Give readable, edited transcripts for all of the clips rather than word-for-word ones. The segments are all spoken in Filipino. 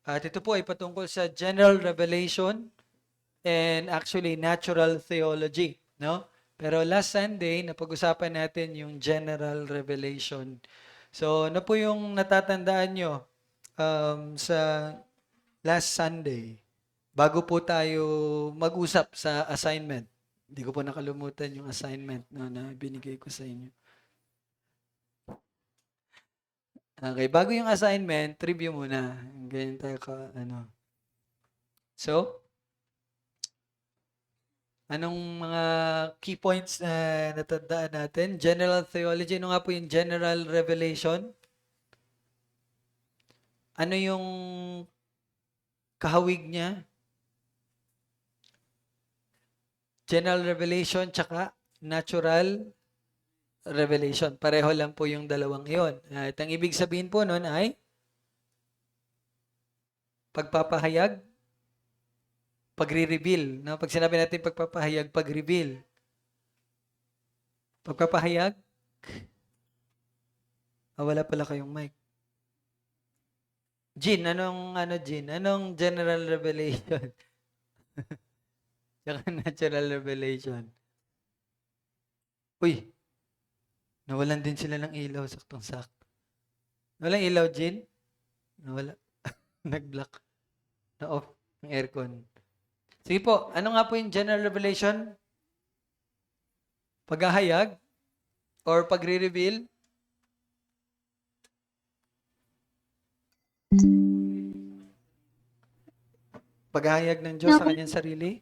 At ito po ay patungkol sa general revelation and actually natural theology, no? Pero last Sunday, napag-usapan natin yung general revelation. So, ano po yung natatandaan nyo sa last Sunday? Bago po tayo mag-usap sa assignment. Hindi ko po nakalimutan yung assignment na binigay ko sa inyo. Okay, bago yung assignment, review muna. Ganyan tayo ano. So, anong mga key points na natandaan natin? General theology. Ano nga po yung general revelation? Ano yung kahawig niya? General revelation tsaka natural revelation. Pareho lang po yung dalawang iyon. At ang ibig sabihin po nun ay pagpapahayag, pagre-reveal. No? Pag sinabi natin pagpapahayag, pag-reveal. Pagpapahayag, wala pala kayong mic. Jean, Jean? Anong general revelation? Tsaka natural revelation. Uy, nawalan din sila ng ilaw, saktong-sakto. Walang ilaw, Jean? Nawala. Nag-block. Na-off ng aircon. Sige po, ano nga po yung general revelation? Paghahayag? Or pagre-reveal? Paghahayag ng Diyos sa kanyang sarili?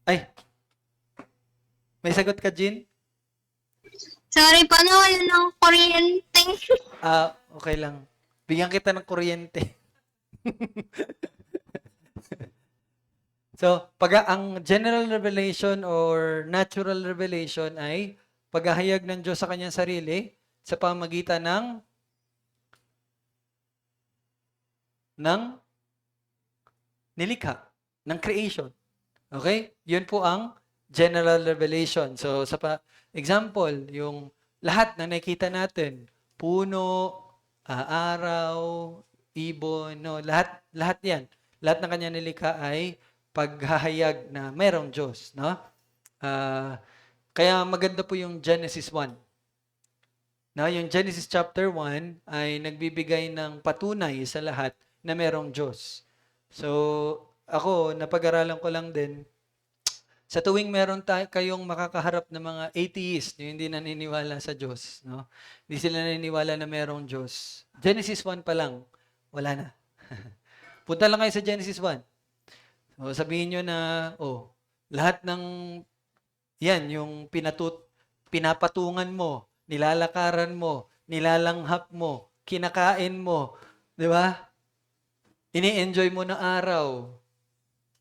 Ay, may sagot ka, Jean? Sorry po, nawala ng kuryente. Okay lang. Bigyan kita ng kuryente. So, ang general revelation or natural revelation ay paghahayag ng Diyos sa kanyang sarili sa pamagitan ng nilikha, ng creation. Okay? Yun po ang general revelation. So, example, yung lahat na nakikita natin, puno, araw, ibon, no, lahat yan. Lahat ng kanya nilikha ay paghahayag na mayroong Diyos, no? Kaya maganda po yung Genesis 1. No, yung Genesis chapter 1 ay nagbibigay ng patunay sa lahat na mayroong Diyos. So, ako, napag-aralan ko lang din, sa tuwing meron kayong makakaharap ng mga atheist, yung hindi naniniwala sa Diyos, no? Hindi sila naniniwala na mayroong Diyos. Genesis 1 pa lang, wala na. Punta lang kayo sa Genesis 1. So, sabihin nyo na, lahat ng yan, yung pinapatungan mo, nilalakaran mo, nilalanghap mo, kinakain mo, di ba? Ini-enjoy mo na araw,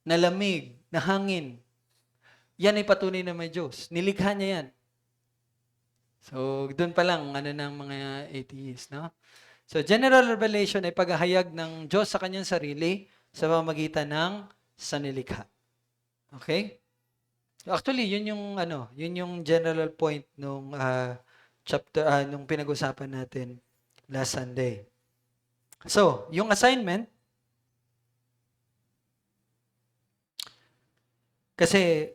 na lamig, na hangin. Yan ay patunay na may Diyos. Nilikha niya yan. So, doon pa lang, ng mga atheists, no? So, general revelation ay paghahayag ng Diyos sa kanyang sarili sa pamamagitan ng sanilikha. Okay? Actually, yun yung general point nung nung pinag-usapan natin last Sunday. So, yung assignment, kasi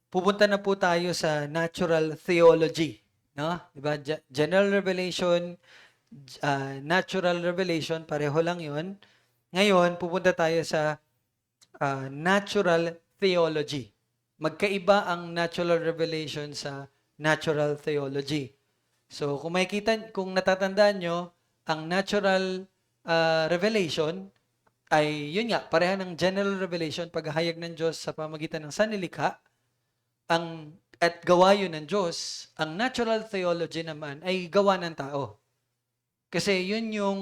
pupunta na po tayo sa natural theology, no? 'Di ba? General revelation, natural revelation, pareho lang 'yon. Ngayon, pupunta tayo sa natural theology. Magkaiba ang natural revelation sa natural theology. So, kung natatandaan nyo, ang natural revelation ay, yun nga, pareha ng general revelation, paghahayag ng Diyos sa pamagitan ng sanlilikha, at gawa yun ng Diyos. Ang natural theology naman ay gawa ng tao. Kasi yun yung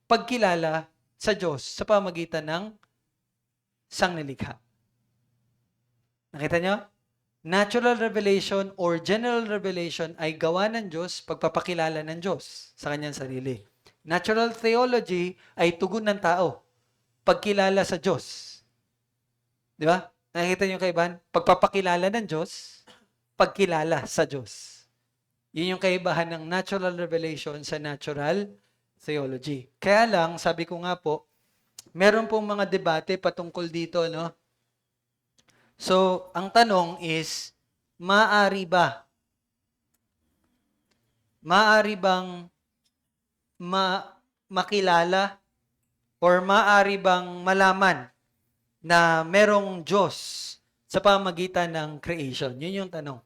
pagkilala sa Diyos sa pamagitan ng sangnilikha. Nakita nyo? Natural revelation or general revelation ay gawa ng Diyos, pagpapakilala ng Diyos sa kanyang sarili. Natural theology ay tugon ng tao, pagkilala sa Diyos. Di ba? Nakikita niyo kaibahan? Pagpapakilala ng Diyos, pagkilala sa Diyos. Yun yung kaibahan ng natural revelation sa natural theology. Kaya lang, sabi ko nga po, meron pong mga debate patungkol dito, no? So, ang tanong is, maaari ba? Maaari bang makilala or maaari bang malaman na merong Diyos sa pamagitan ng creation? Yun yung tanong.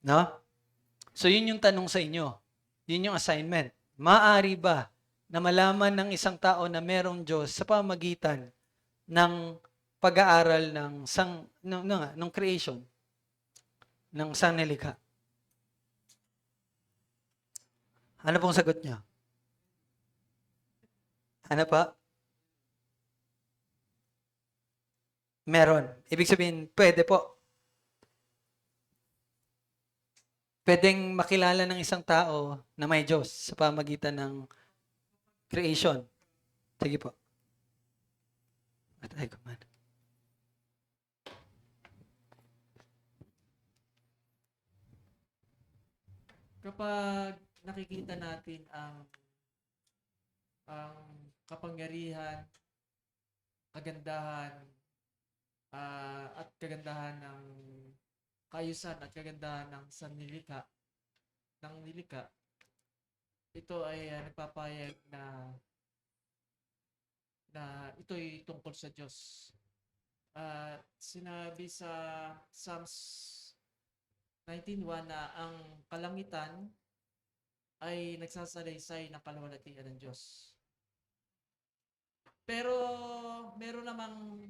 No? So, yun yung tanong sa inyo. Yun yung assignment. Maaari ba na malaman ng isang tao na merong Diyos sa pamagitan ng pag-aaral ng creation, ng sangnilikha? Ano pong sagot niyo? Ano pa? Meron. Ibig sabihin, pwede po. Pwedeng makilala ng isang tao na may Diyos sa pamagitan ng creation. Sige po. Atay ko man. Kapag nakikita natin ang kapangyarihan, kagandahan, at kagandahan ng kaayusan at kagandahan ng nilikha, ito ay nagpapayag na ito'y tungkol sa Diyos. Sinabi sa Psalms 19:1 na ang kalangitan ay nagsasalaysay ng kaluwalhatian ng Diyos. Pero meron namang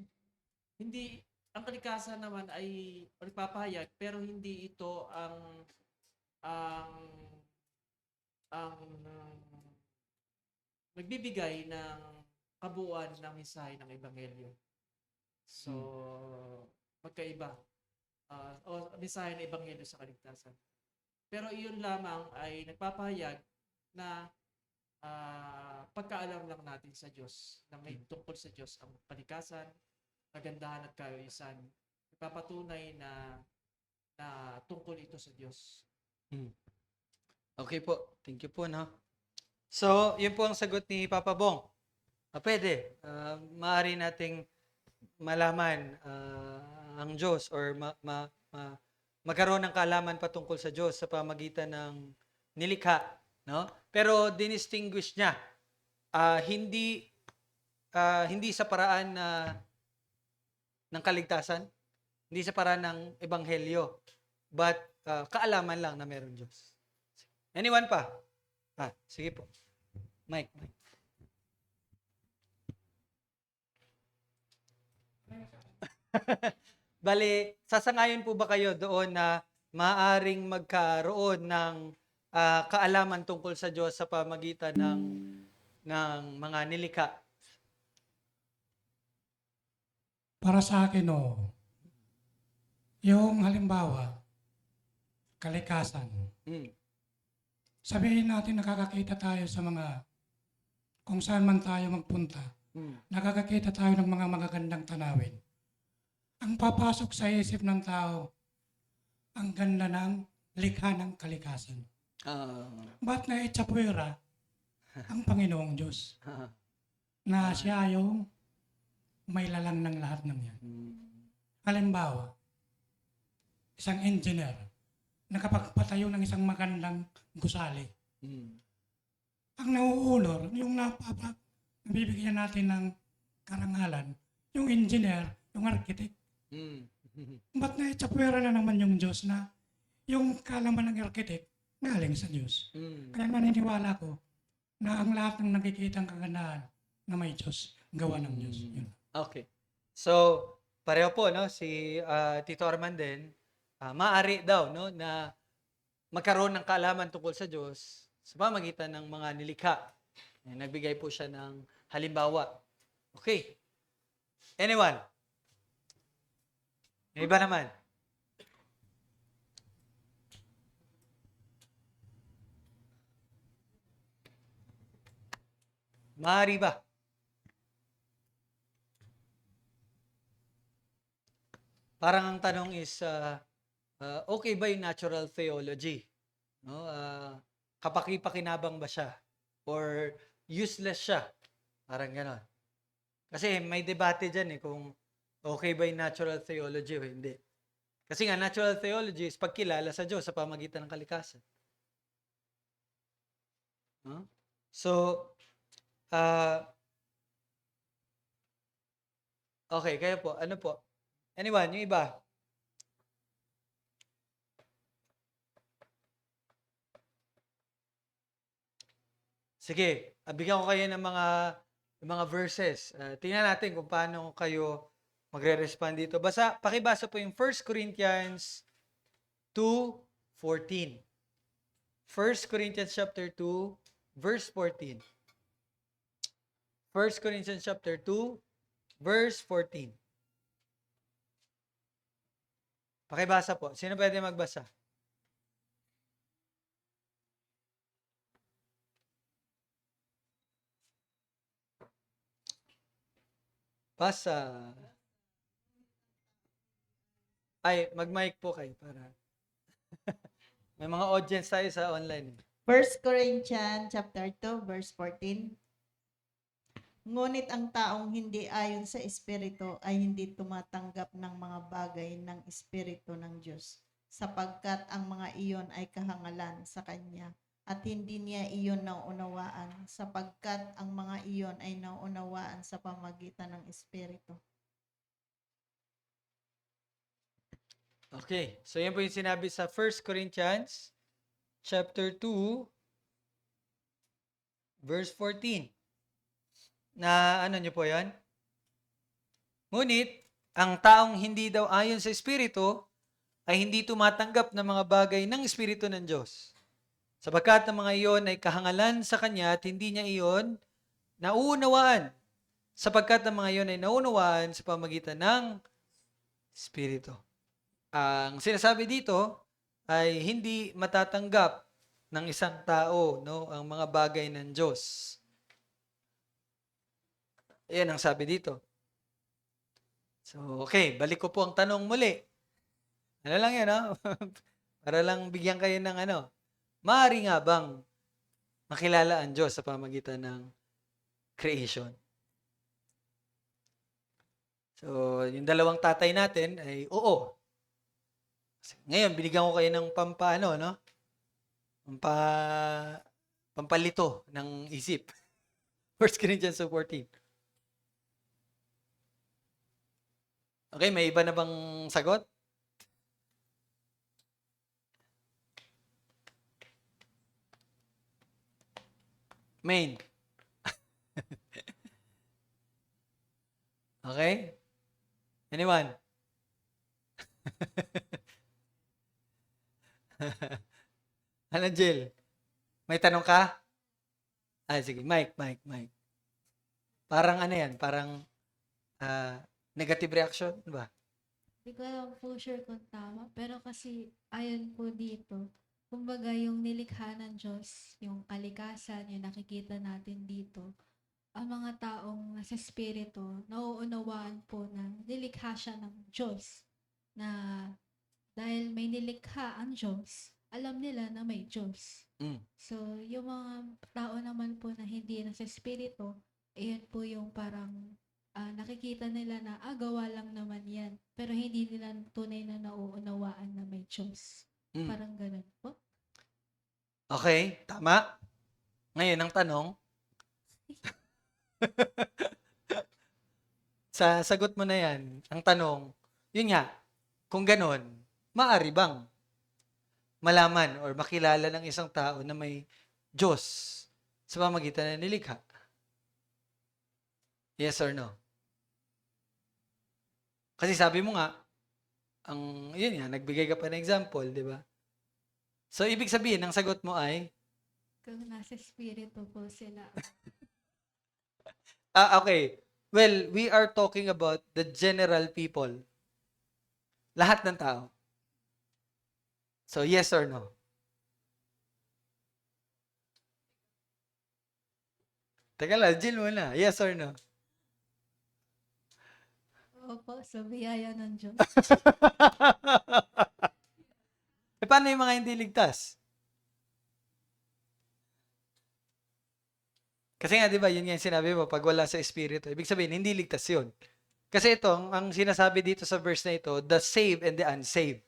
hindi, ang kalikasan naman ay nagpapahayag pero hindi ito ang nagbibigay ng kabuuan ng mensahe ng ebanghelyo. So, magkaiba. O mensahe ng ebanghelyo sa kaligtasan. Pero iyon lamang ay nagpapahayag na pagkaalam lang natin sa Diyos, na may tungkol sa Diyos ang kalikasan, kagandahan at kaayusan. Nagpapatunay na tungkol ito sa Diyos. Okay po. Thank you po, no? So, yun po ang sagot ni Papa Bong. Pwede. Maaari nating malaman ang Diyos or magkaroon ng kaalaman patungkol sa Diyos sa pamagitan ng nilikha, no? Pero dinistinguish niya hindi sa paraan ng kaligtasan, hindi sa paraan ng ebanghelyo, but kaalaman lang na meron Diyos. Anyone pa? Sige po. Mike. Bali, sasangayon po ba kayo doon na maaring magkaroon ng kaalaman tungkol sa Diyos sa pamagitan ng mga nilikha? Para sa akin, yung halimbawa, kalikasan. Sabihin natin nakakakita tayo sa mga, kung saan man tayo magpunta, nakakakita tayo ng mga magagandang tanawin. Ang papasok sa isip ng tao, ang ganda ng likha ng kalikasan. Ba't na itsapwera ang Panginoong Diyos na siya yung may lalang ng lahat ng yan. Halimbawa, isang engineer, nakapagpatayo ng isang magandang gusali. Ang nauulor, yung nabibigyan natin ng karangalan, yung engineer, yung architect. Ba't na itsapwera na naman yung Diyos na yung kalaman ng architect galing sa Diyos. Kaya naniniwala ko na ang lahat ng nakikitang kagandahan na may Diyos, gawa ng Diyos. Yun. Okay. So, pareho po, no? Si Tito Arman din, maaari daw, no, na magkaroon ng kaalaman tungkol sa Diyos sa pamagitan ng mga nilikha. Nagbigay po siya ng halimbawa. Okay. Anyone? May iba naman? Maaari ba? Parang ang tanong is, okay ba yung natural theology? No? Kapaki-pakinabang ba siya? Or useless siya? Parang gano'n. Kasi may debate dyan kung okay ba yung natural theology o hindi. Kasi nga, natural theology is pagkilala sa Diyos sa pamagitan ng kalikasan. No? So, okay, kayo po. Ano po? Anyone, yung iba? Sige, bigyan ko kayo ng mga verses. Tingnan natin kung paano kayo magre-respond dito. Pakibasa po yung 1 Corinthians 2:14. 1 Corinthians chapter 2, verse 14. 1 Corinthians chapter 2, verse 14. Pakibasa po. Sino pwede magbasa? Basa. Ay, mag-mic po kayo para may mga audience tayo sa online. 1 Corinthians chapter 2 verse 14. Ngunit ang taong hindi ayon sa Espiritu ay hindi tumatanggap ng mga bagay ng Espiritu ng Diyos, sapagkat ang mga iyon ay kahangalan sa Kanya, at hindi niya iyon nauunawaan, sapagkat ang mga iyon ay nauunawaan sa pamagitan ng Espiritu. Okay, so yan po yung sinabi sa 1 Corinthians chapter 2, verse 14. Na ano nyo po yan? Ngunit, ang taong hindi daw ayon sa Espiritu ay hindi tumatanggap ng mga bagay ng Espiritu ng Diyos. Sapagkat ang mga iyon ay kahangalan sa Kanya at hindi niya iyon nauunawaan. Sapagkat ang mga iyon ay nauunawaan sa pamagitan ng Espiritu. Ang sinasabi dito ay hindi matatanggap ng isang tao, no, ang mga bagay ng Diyos. Ayan ang sabi dito. So, okay, balik ko po ang tanong muli. Ano lang yan, no? Para lang bigyan kayo ng maaari nga bang makilala ang Diyos sa pamagitan ng creation? So, yung dalawang tatay natin ay oo. Ngayon, binigyan ko kayo ng pampalito ng isip. 1 Corinthians 2:14. Okay, may iba na bang sagot? Main. Okay? Anyone? Ano, Jill? May tanong ka? Sige. Mike. Parang yan? Parang negative reaction ba? Hindi ko lang po sure kung tama, pero kasi ayon po dito, kumbaga yung nilikha ng Diyos, yung kalikasan, yung nakikita natin dito, ang mga taong nasa spirito, nauunawaan po na nilikha siya ng Diyos, na dahil may nilikha ang Diyos, alam nila na may Diyos. So, yung mga tao naman po na hindi nasa spirito, ayan po yung parang nakikita nila na gawa lang naman yan. Pero hindi nila tunay na nauunawaan na may Diyos. Parang ganun po. Okay, tama. Ngayon, ang tanong, sa sagot mo na yan, ang tanong, yun nga, kung ganon, maaari bang malaman or makilala ng isang tao na may Diyos sa pamagitan ng nilikha? Yes or no? Kasi sabi mo nga, yun nga, nagbigay ka pa ng example, di ba? So, ibig sabihin, ang sagot mo ay? Kung nasa spirito po sila. Okay. Well, we are talking about the general people. Lahat ng tao. So, yes or no? Teka lang, Jill muna. Yes or no? Opo, sa biyaya ng Diyos. Paano yung mga hindi ligtas? Kasi nga, di ba, yun nga yung sinabi mo, pag wala sa Espiritu, ibig sabihin, hindi ligtas yun. Kasi ito, ang sinasabi dito sa verse na ito, the saved and the unsaved.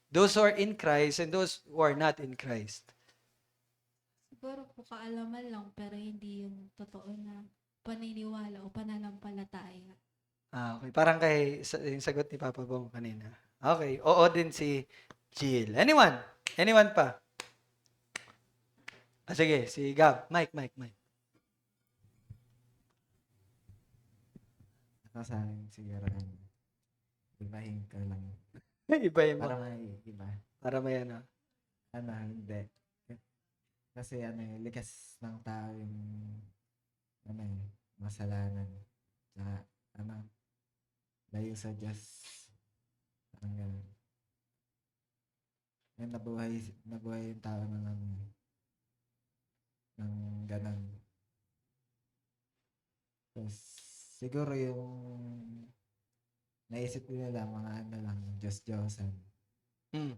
Those who are in Christ and those who are not in Christ. Siguro po kaalaman lang, pero hindi yung totoo na paniniwala o pananampalataya. Okay. Parang yung sagot ni Papa Bong kanina. Okay. Oo din si Jill. Anyone? Anyone pa? Sige, si Gab. Mike. Ako sa akin siguro, ibahin ko lang. Ibahin mo. Para may iba. Para may ano. Hindi. Kasi likas ng tao yung, masalanan. Tsaka, layo sa Diyos. Parang gano'n. Ngayon, nabuhay yung tao ng gano'n. Tapos, siguro yung naisip nila mga lang, Diyos-Diyosan. Mm.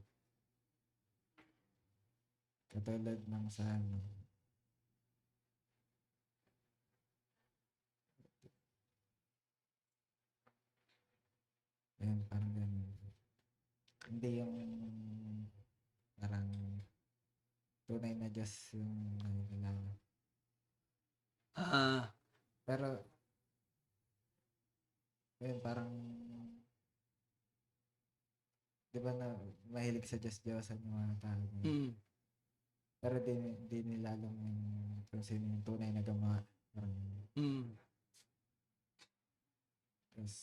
Katulad ng sa ayun, parang ganun. Hindi yung parang tunay na Diyos yung nakikilala. Ah, Pero, ayun, parang, di ba na mahilig sa Diyos-Diyosan yung mga tao. mm. Pero di nila alam kung sino yung tunay na gumawa. Parang, Mm. tapos,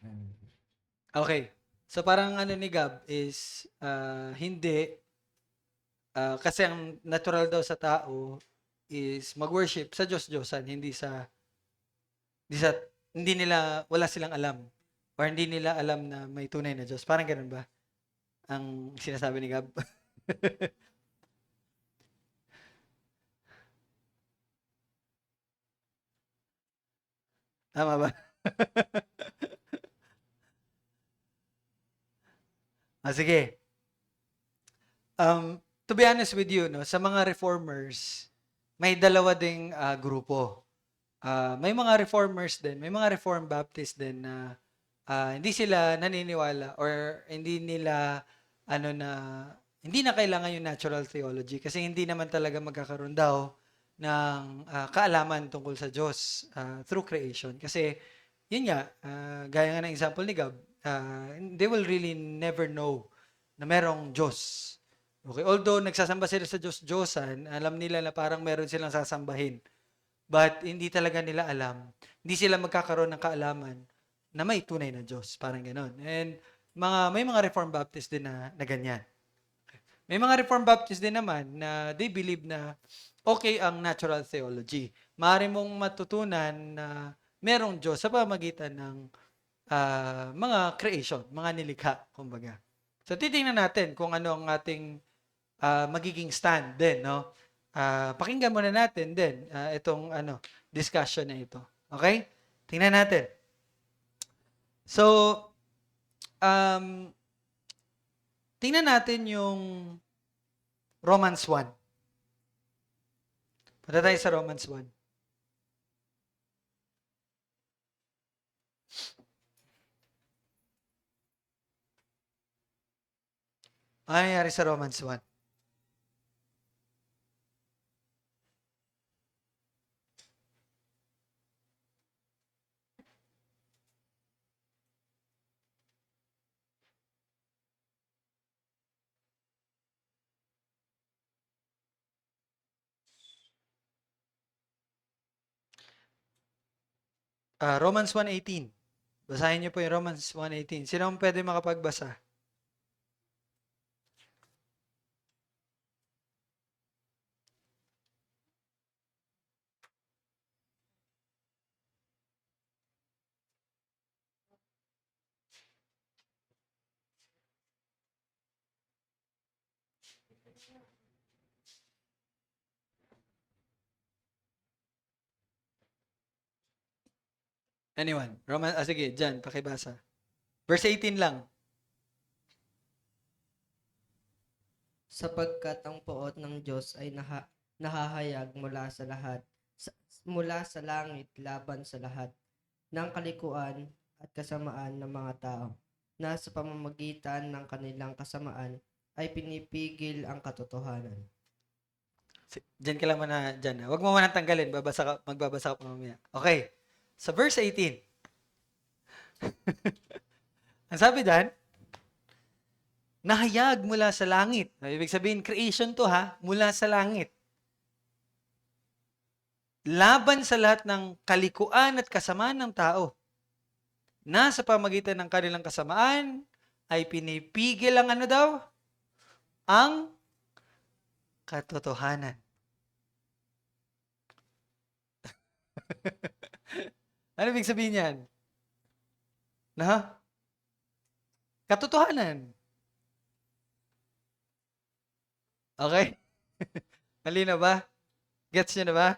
ayun. Okay. So parang ano ni Gab is hindi kasi ang natural daw sa tao is mag-worship sa Diyos-Diyosan, hindi nila wala silang alam or hindi nila alam na may tunay na Diyos. Parang ganun ba? Ang sinasabi ni Gab. Tama ba? Sige. To be honest with you, no, sa mga reformers, may dalawa ding grupo. May mga reformers din, may mga reformed Baptist din na hindi sila naniniwala or hindi na kailangan yung natural theology kasi hindi naman talaga magkakaroon daw ng kaalaman tungkol sa Diyos through creation. Kasi, yun nga, gaya nga ng example ni Gab, they will really never know na merong Diyos. Okay, although nagsasamba sila sa Diyos-Diyosan, alam nila na parang meron silang sasambahin. But hindi talaga nila alam, hindi sila magkakaroon ng kaalaman na may tunay na Diyos. Parang gano'n. And may mga Reformed Baptist din na ganyan. May mga Reformed Baptist din naman na they believe na okay ang natural theology. Maaari mong matutunan na merong Diyos sa pamamagitan ng mga creation, mga nilikha, kumbaga. So, titingnan natin kung ano ang ating magiging stand din, no? Pakinggan muna natin din itong discussion na ito. Okay? Tingnan natin. So, tingnan natin yung Romans 1. Punta tayo sa Romans 1. Ano nangyari sa Romans 1? Romans 1:18. Basahin niyo po yung Romans 1:18. Sino ang pwede makapagbasa? Anyone? Sige, dyan, pakibasa. Verse 18 lang. sapagkat ang poot ng Diyos ay nahahayag mula sa langit laban sa lahat ng kalikuan at kasamaan ng mga tao, na sa pamamagitan ng kanilang kasamaan ay pinipigil ang katotohanan. Diyan ka lang muna dyan. Huwag mo muna tanggalin. Magbabasa ka pa mamaya. Okay. Sa verse 18. Ang sabi dyan, nahayag mula sa langit. Ibig sabihin, creation to ha, mula sa langit. Laban sa lahat ng kalikuan at kasamaan ng tao. Na sa pamagitan ng kanilang kasamaan, ay pinipigil ang ano daw? Ang katotohanan. Ano ibig sabihin yan? Na? Katotohanan. Okay? Malinaw ba? Gets nyo na ba?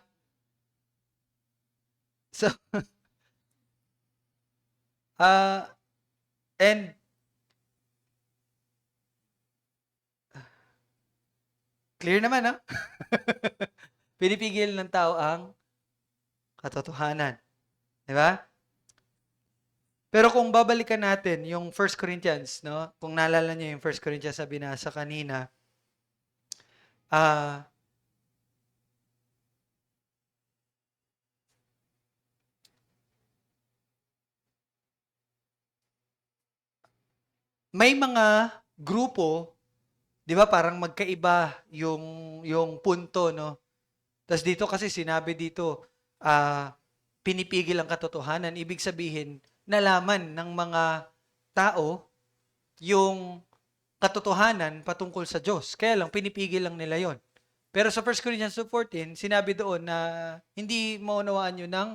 So, and clear naman, no? Pinipigil ng tao ang katotohanan. Di ba? Pero kung babalikan natin yung 1 Corinthians, no? Kung naalala niyo yung 1 Corinthians na binasa kanina, may mga grupo, 'di ba, parang magkaiba yung punto, no? Tapos dito kasi sinabi dito, pinipigil ang katotohanan. Ibig sabihin, nalaman ng mga tao yung katotohanan patungkol sa Diyos. Kaya lang, pinipigil lang nila yon. Pero sa 1 Corinthians 2:14, sinabi doon na hindi maunawaan yun ng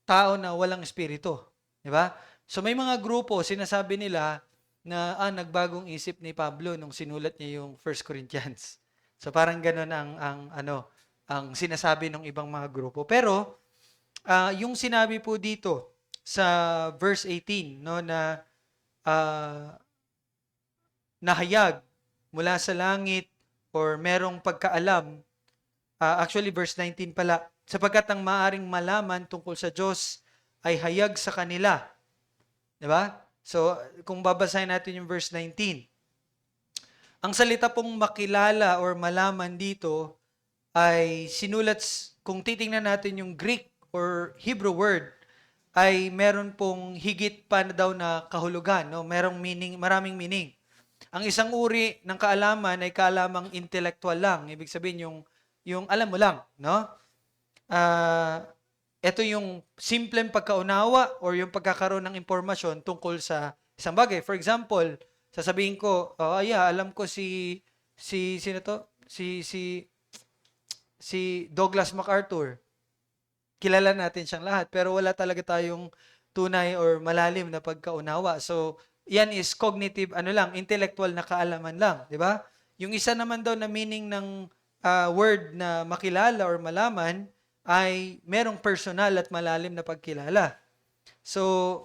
tao na walang espiritu. Di ba? So may mga grupo, sinasabi nila na nagbagong isip ni Pablo nung sinulat niya yung 1 Corinthians. So parang ganoon ang sinasabi ng ibang mga grupo. Pero yung sinabi po dito sa verse 18, no, na nahayag mula sa langit or merong pagkaalam, actually verse 19 pala, sapagkat ang maaring malaman tungkol sa Diyos ay hayag sa kanila. 'Di ba? So, kung babasahin natin yung verse 19, ang salita pong makilala or malaman dito ay sinulat, kung titingnan natin yung Greek or Hebrew word, ay meron pong higit pa na daw na kahulugan, no? Merong meaning, maraming meaning. Ang isang uri ng kaalaman ay kaalamang intellectual lang. Ibig sabihin yung alam mo lang, no? Ito yung simpleng pagkaunawa or yung pagkakaroon ng impormasyon tungkol sa isang bagay. For example, sasabihin ko, alam ko sino to? Si Douglas MacArthur. Kilala natin siyang lahat, pero wala talaga tayong tunay or malalim na pagkaunawa. So, yan is cognitive, intellectual na kaalaman lang, di ba? Yung isa naman daw na meaning ng word na makilala or malaman ay merong personal at malalim na pagkilala. So,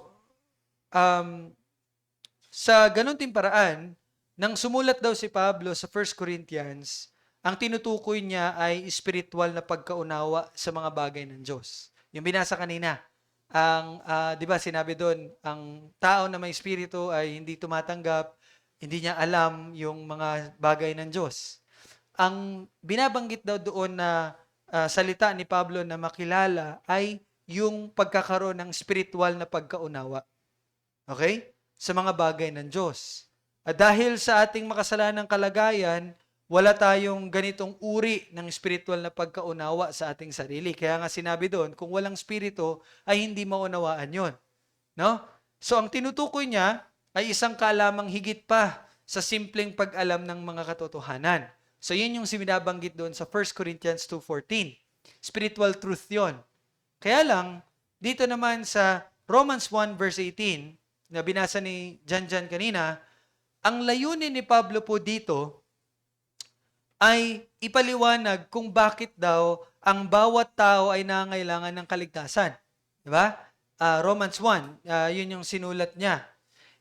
sa ganun din paraan, nang sumulat daw si Pablo sa 1 Corinthians, ang tinutukoy niya ay spiritual na pagkaunawa sa mga bagay ng Diyos. Yung binasa kanina, di ba sinabi doon, ang tao na may espiritu ay hindi tumatanggap, hindi niya alam yung mga bagay ng Diyos. Ang binabanggit daw doon na salita ni Pablo na makilala ay yung pagkakaroon ng spiritual na pagkaunawa. Okay? Sa mga bagay ng Diyos. At dahil sa ating makasalanang kalagayan, wala tayong ganitong uri ng spiritual na pagkaunawa sa ating sarili. Kaya nga sinabi doon, kung walang spirito, ay hindi maunawaan yon. No? So ang tinutukoy niya ay isang kaalamang higit pa sa simpleng pag-alam ng mga katotohanan. So yun yung sinabanggit doon sa 1 Corinthians 2:14. Spiritual truth yon. Kaya lang, dito naman sa Romans 1 verse 18, na binasa ni Janjan kanina, ang layunin ni Pablo po dito ay ipaliwanag kung bakit daw ang bawat tao ay nangangailangan ng kaligtasan. Diba? Romans 1, yun yung sinulat niya.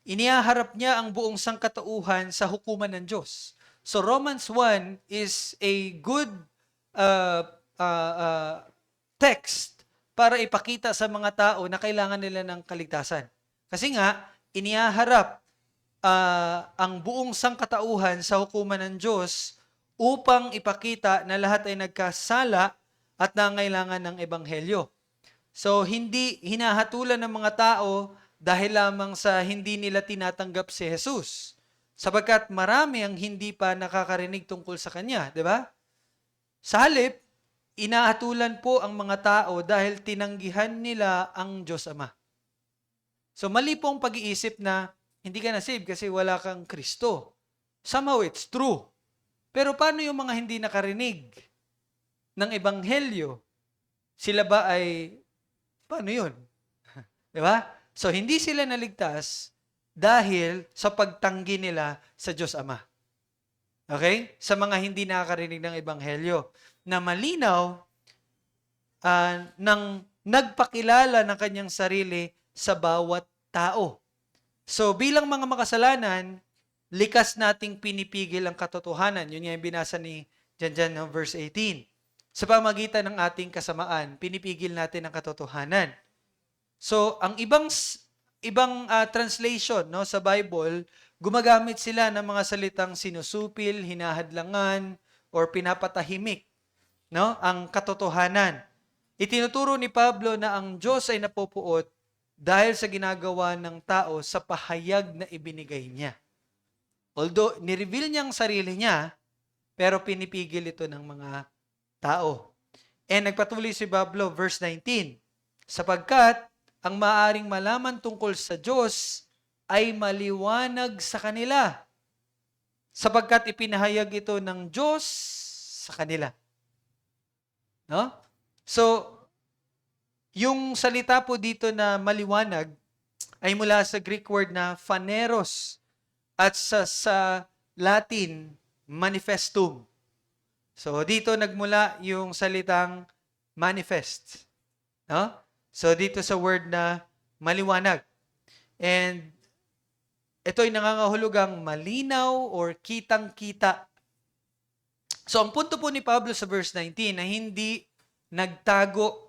Inihaharap niya ang buong sangkatauhan sa hukuman ng Diyos. So Romans 1 is a good uh, text para ipakita sa mga tao na kailangan nila ng kaligtasan. Kasi nga, inihaharap ang buong sangkatauhan sa hukuman ng Diyos upang ipakita na lahat ay nagkasala at nangailangan ng ebanghelyo. So, hindi hinahatulan ng mga tao dahil lamang sa hindi nila tinatanggap si Jesus. Sapagkat marami ang hindi pa nakakarinig tungkol sa Kanya, di ba? Sa halip, inahatulan po ang mga tao dahil tinanggihan nila ang Diyos Ama. So, mali po ang pag-iisip na hindi ka na-save kasi wala kang Kristo. Somehow it's true. Pero paano yung mga hindi nakarinig ng ebanghelyo? Sila ba ay, paano yun? Di ba? So, hindi sila naligtas dahil sa pagtanggi nila sa Diyos Ama. Okay? Sa mga hindi nakakarinig ng ebanghelyo. Na malinaw nang nagpakilala ng kanyang sarili sa bawat tao. So, bilang mga makasalanan, likas nating pinipigil ang katotohanan. Yun yung binasa ni Jan no, verse 18. Sa pamagitan ng ating kasamaan, pinipigil natin ang katotohanan. So, ang ibang translation no, sa Bible, gumagamit sila ng mga salitang sinusupil, hinahadlangan, or pinapatahimik no, ang katotohanan. Itinuturo ni Pablo na ang Diyos ay napupuot dahil sa ginagawa ng tao sa pahayag na ibinigay niya. Although, nireveal niya ang sarili niya, pero pinipigil ito ng mga tao. And nagpatuloy si Pablo, verse 19, sapagkat ang maaring malaman tungkol sa Diyos ay maliwanag sa kanila, sapagkat ipinahayag ito ng Diyos sa kanila. No? So, yung salita po dito na maliwanag ay mula sa Greek word na phaneros at sa Latin, manifestum. So, dito nagmula yung salitang manifest. No? So, dito sa word na maliwanag. And ito ay nangangahulugang malinaw or kitang-kita. So, ang punto po ni Pablo sa verse 19 na hindi nagtago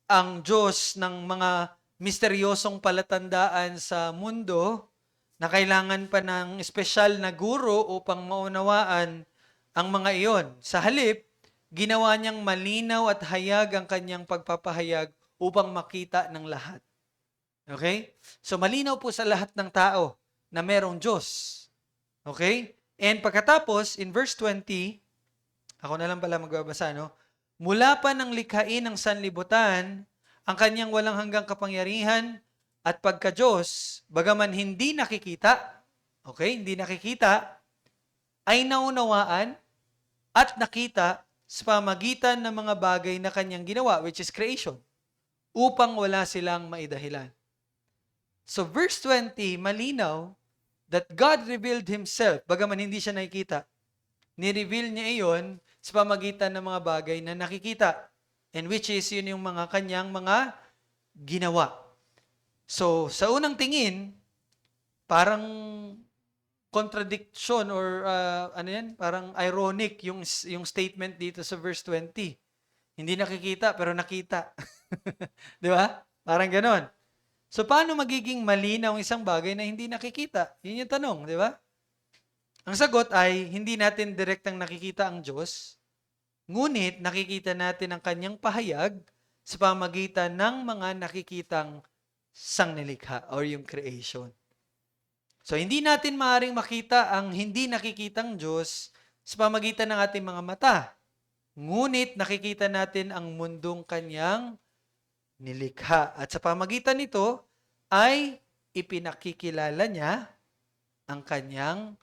ang Diyos ng mga misteryosong palatandaan sa mundo na kailangan pa ng espesyal na guro upang maunawaan ang mga iyon. Sa halip, ginawa niyang malinaw at hayag ang kanyang pagpapahayag upang makita ng lahat. Okay? So malinaw po sa lahat ng tao na merong Diyos. Okay? And pagkatapos, in verse 20, ako na lang pala magbabasa, no? Mula pa ng likhain ng sanlibutan, ang kanyang walang hanggang kapangyarihan at pagka-Diyos, bagaman hindi nakikita, okay, hindi nakikita, ay naunawaan at nakita sa pamagitan ng mga bagay na kanyang ginawa, which is creation, upang wala silang maidahilan. So verse 20, malinaw that God revealed Himself, bagaman hindi siya nakikita. Ni-reveal niya iyon sa pamagitan ng mga bagay na nakikita, and which is yun yung mga kanyang mga ginawa. So, sa unang tingin, parang contradiction or parang ironic yung statement dito sa verse 20. Hindi nakikita pero nakita. Di ba? Parang ganon. So, paano magiging malinaw ang isang bagay na hindi nakikita? Yun yung tanong, di ba? Ang sagot ay, hindi natin direktang nakikita ang Diyos, ngunit nakikita natin ang kanyang pahayag sa pamagitan ng mga nakikitang sangnilikha or yung creation. So, hindi natin maaaring makita ang hindi nakikitang Diyos sa pamagitan ng ating mga mata. Ngunit nakikita natin ang mundong kanyang nilikha. At sa pamagitan nito ay ipinakikilala niya ang kanyang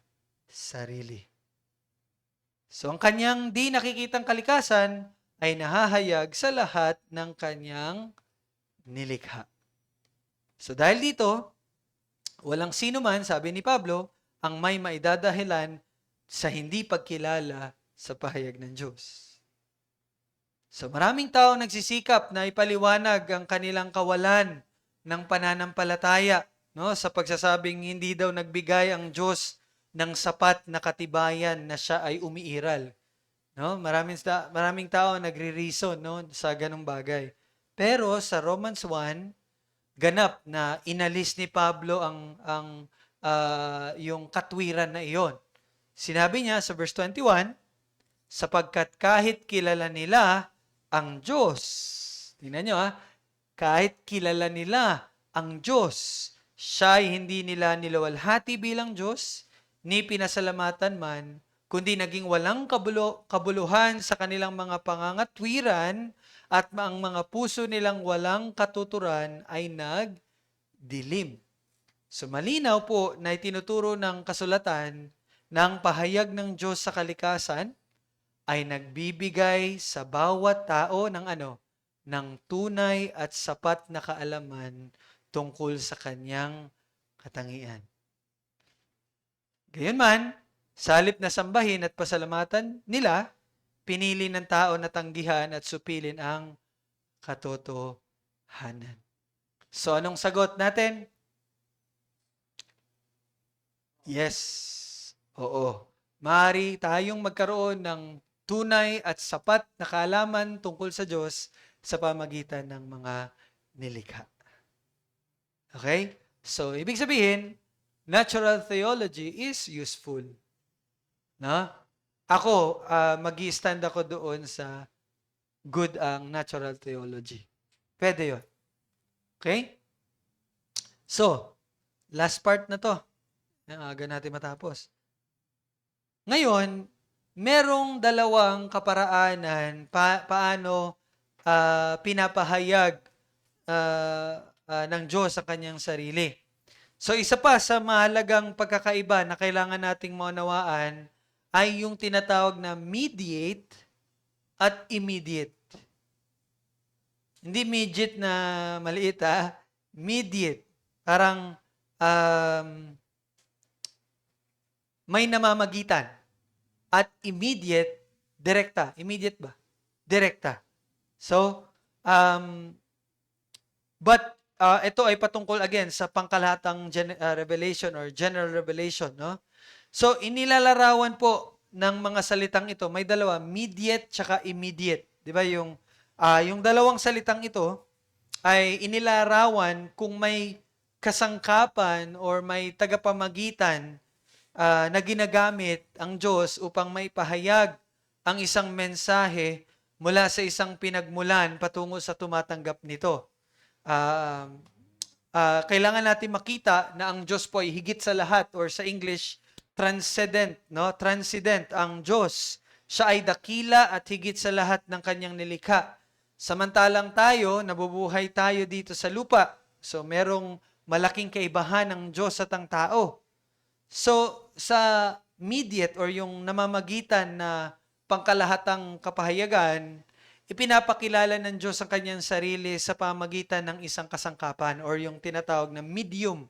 sarili. So, ang kanyang di nakikitang kalikasan ay nahahayag sa lahat ng kanyang nilikha. So, dahil dito, walang sino man, sabi ni Pablo, ang may maidadahilan sa hindi pagkilala sa pahayag ng Diyos. So, maraming tao nagsisikap na ipaliwanag ang kanilang kawalan ng pananampalataya, no, sa pagsasabing hindi daw nagbigay ang Diyos ng sapat na katibayan na siya ay umiiral. No? Maraming tao nagre-reason, no, sa ganung bagay. Pero sa Romans 1, ganap na inalis ni Pablo yung katwiran na iyon. Sinabi niya sa verse 21, sapagkat kahit kilala nila ang Diyos, tingnan nyo kahit kilala nila ang Diyos, siya ay hindi nila nilawalhati bilang Diyos, ni pinasalamatan man, kundi naging walang kabuluhan sa kanilang mga pangangatwiran at ang mga puso nilang walang katuturan ay nagdilim. So malinaw po na itinuturo ng kasulatan ng pahayag ng Diyos sa kalikasan ay nagbibigay sa bawat tao ng ng tunay at sapat na kaalaman tungkol sa kanyang katangian. Gayunman, sa halip na sambahin at pasalamatan nila, pinili ng tao na tanggihan at supilin ang katotohanan. So anong sagot natin? Yes. Oo. Maaari tayong magkaroon ng tunay at sapat na kaalaman tungkol sa Diyos sa pamagitan ng mga nilikha. Okay? So, ibig sabihin, natural theology is useful. No? Ako, mag-i-stand ako doon sa good ang natural theology. Pwede yun. Okay? So, last part na to. Aga natin matapos. Ngayon, merong dalawang kaparaanan paano pinapahayag ng Diyos sa kanyang sarili. So isa pa sa mahalagang pagkakaiba na kailangan nating maunawaan ay yung tinatawag na mediate at immediate. Hindi midget na maliit mediate. Parang may namamagitan. At immediate, direkta. Immediate ba? Direkta. So, but ito ay patungkol again sa pangkalahatang revelation or general revelation, no? So, inilalarawan po ng mga salitang ito, may dalawa, mediate tsaka immediate. 'Di ba yung dalawang salitang ito ay inilarawan kung may kasangkapan or may tagapamagitan na ginagamit ang Diyos upang maipahayag ang isang mensahe mula sa isang pinagmulan patungo sa tumatanggap nito. Kailangan natin makita na ang Diyos po ay higit sa lahat, or sa English, transcendent, no? Transcendent ang Diyos. Siya ay dakila at higit sa lahat ng kanyang nilikha. Samantalang tayo, nabubuhay tayo dito sa lupa. So, merong malaking kaibahan ng Diyos at ang tao. So, sa mediate or yung namamagitan na pangkalahatang kapahayagan, ipinapakilala ng Diyos ang kanyang sarili sa pamagitan ng isang kasangkapan or yung tinatawag na medium.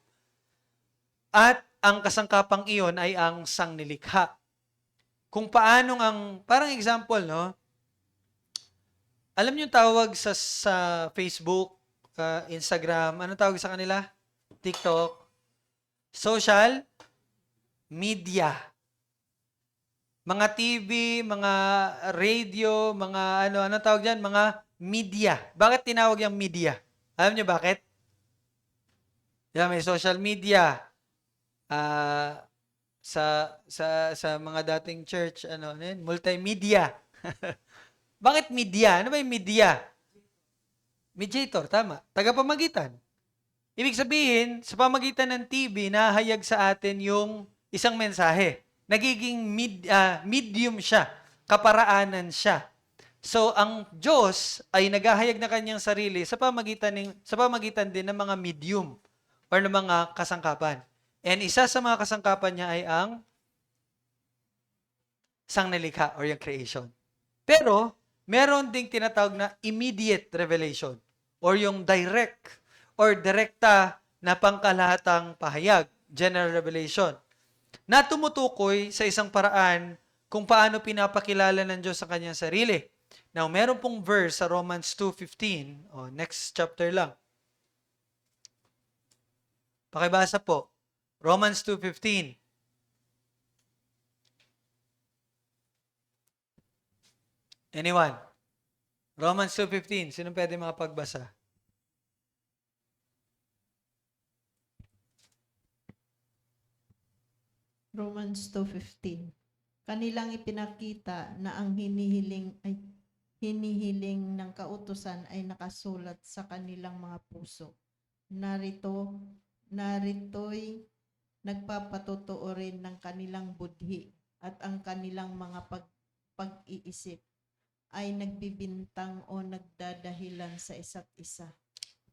At ang kasangkapang iyon ay ang sangnilikha. Kung paanong parang example, no? Alam niyo tawag sa Facebook, Instagram, anong tawag sa kanila? TikTok, social media. Mga TV, mga radio, mga ano tawag diyan, mga media. Bakit tinawag yung media? Alam niyo bakit? Yeah, may social media. Sa mga dating church, multimedia. Bakit media? Ano ba yung media? Mediator, tama. Tagapamagitan. Ibig sabihin, sa pamagitan ng TV, nahayag sa atin yung isang mensahe. Nagiging medium siya. Kaparaanan siya. So, ang Diyos ay naghahayag na kanyang sarili sa pamagitan din ng mga medium or ng mga kasangkapan. And isa sa mga kasangkapan niya ay ang sangnilikha or yung creation. Pero, meron ding tinatawag na immediate revelation or yung direct or direkta na pangkalahatang pahayag, general revelation, na tumutukoy sa isang paraan kung paano pinapakilala ng Diyos sa kanyang sarili. Now, meron pong verse sa Romans 2:15, next chapter lang. Pakibasa po. Romans 2:15. Anyone? Romans 2:15. Sino pwede makapagbasa? Romans 2:15. Kanilang ipinakita na ang hinihiling ng kautusan ay nakasulat sa kanilang mga puso. Narito'y nagpapatotoo rin ng kanilang budhi at ang kanilang mga pag-iisip ay nagbibintang o nagdadahilan sa isa't isa.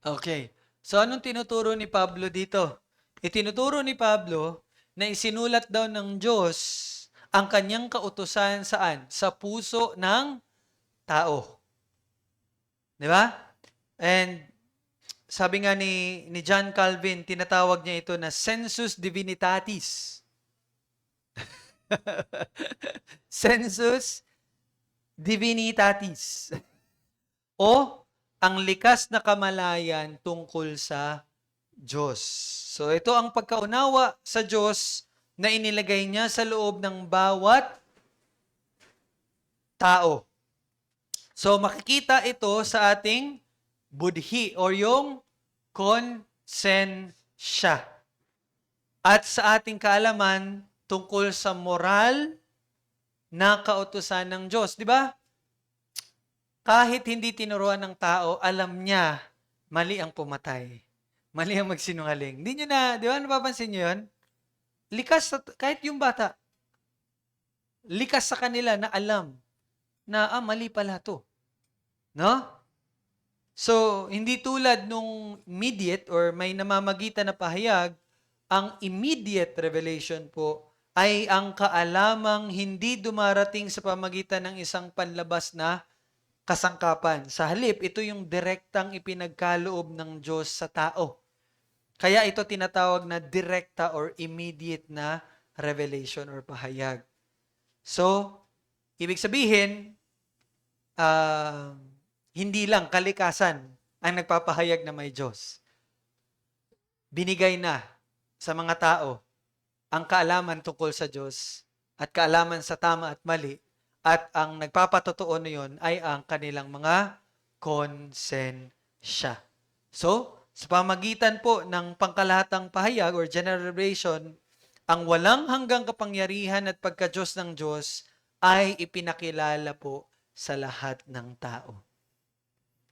Okay. So, anong tinuturo ni Pablo dito? Itinuturo ni Pablo na isinulat daw ng Diyos ang kanyang kautusan saan? Sa puso ng tao. Di ba? And sabi nga ni John Calvin, tinatawag niya ito na sensus divinitatis. Sensus divinitatis. O ang likas na kamalayan tungkol sa Diyos. So ito ang pagkaunawa sa Diyos na inilagay niya sa loob ng bawat tao. So makikita ito sa ating budhi or yung konsensya. At sa ating kaalaman tungkol sa moral na kautusan ng Diyos. Di ba? Kahit hindi tinuruan ng tao, alam niya mali ang pumatay. Mali ang magsinungaling. Hindi nyo na, di ba, napapansin nyo yun? Likas, kahit yung bata, likas sa kanila na alam na, mali pala to. No? So, hindi tulad nung immediate or may namamagitan na pahayag, ang immediate revelation po ay ang kaalamang hindi dumarating sa pamagitan ng isang panlabas na kasangkapan. Sa halip, ito yung direktang ipinagkaloob ng Diyos sa tao. Kaya ito tinatawag na direkta or immediate na revelation or pahayag. So, ibig sabihin, hindi lang kalikasan ang nagpapahayag na may Diyos. Binigay na sa mga tao ang kaalaman tungkol sa Diyos at kaalaman sa tama at mali at ang nagpapatotoo na yun ay ang kanilang mga konsensya. So, sa pamagitan po ng pangkalahatang pahayag or general revelation, ang walang hanggang kapangyarihan at pagka-Diyos ng Diyos ay ipinakilala po sa lahat ng tao.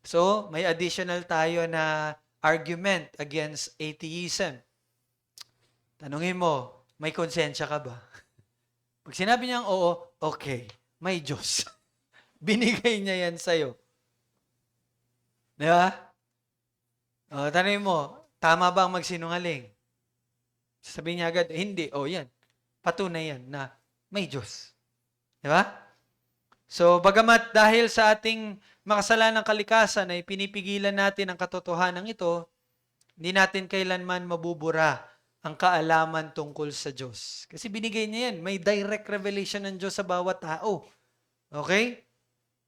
So, may additional tayo na argument against atheism. Tanungin mo, may konsensya ka ba? Pag sinabi niyang oo, okay, may Diyos. Binigay niya yan sa'yo. Di ba? O, tanungin mo, tama ba ang magsinungaling? Sabihin niya agad, hindi. O, yan. Patunay yan na may Diyos. Di ba? So, bagamat dahil sa ating makasalanang kalikasan ay pinipigilan natin ang katotohanan ito, hindi natin kailanman mabubura ang kaalaman tungkol sa Diyos. Kasi binigay niya yan. May direct revelation ng Diyos sa bawat tao. Okay?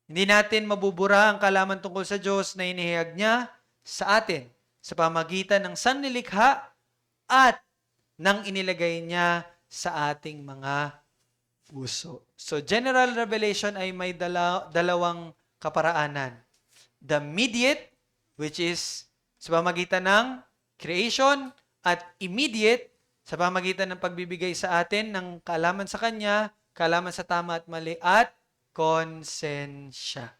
Hindi natin mabubura ang kaalaman tungkol sa Diyos na inihayag niya sa atin sa pamagitan ng sanlilikha at nang inilagay niya sa ating mga puso. So, general revelation ay may dalawang kaparaanan. The immediate, which is sa pamagitan ng creation, at immediate, sa pamagitan ng pagbibigay sa atin ng kaalaman sa Kanya, kaalaman sa tama at mali, at konsensya.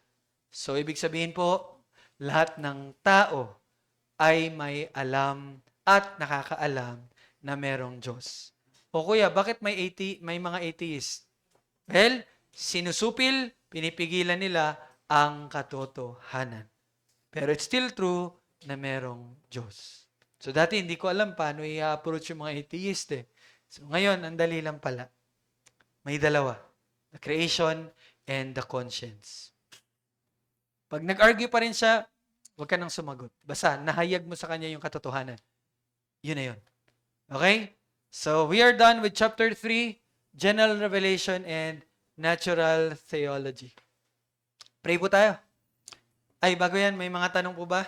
So, ibig sabihin po, lahat ng tao ay may alam at nakakaalam na merong Diyos. O kuya, bakit may mga atheist? Well, sinusupil, pinipigilan nila ang katotohanan. Pero it's still true na merong Diyos. So dati hindi ko alam paano i-approach yung mga atheist eh. So ngayon, ang dali lang pala. May dalawa. The creation and the conscience. Pag nag-argue pa rin siya, huwag ka nang sumagot. Basta, nahayag mo sa kanya yung katotohanan. Yun na yun. Okay? So, we are done with chapter 3, General Revelation and Natural Theology. Pray po tayo. Ay, bago yan, may mga tanong po ba?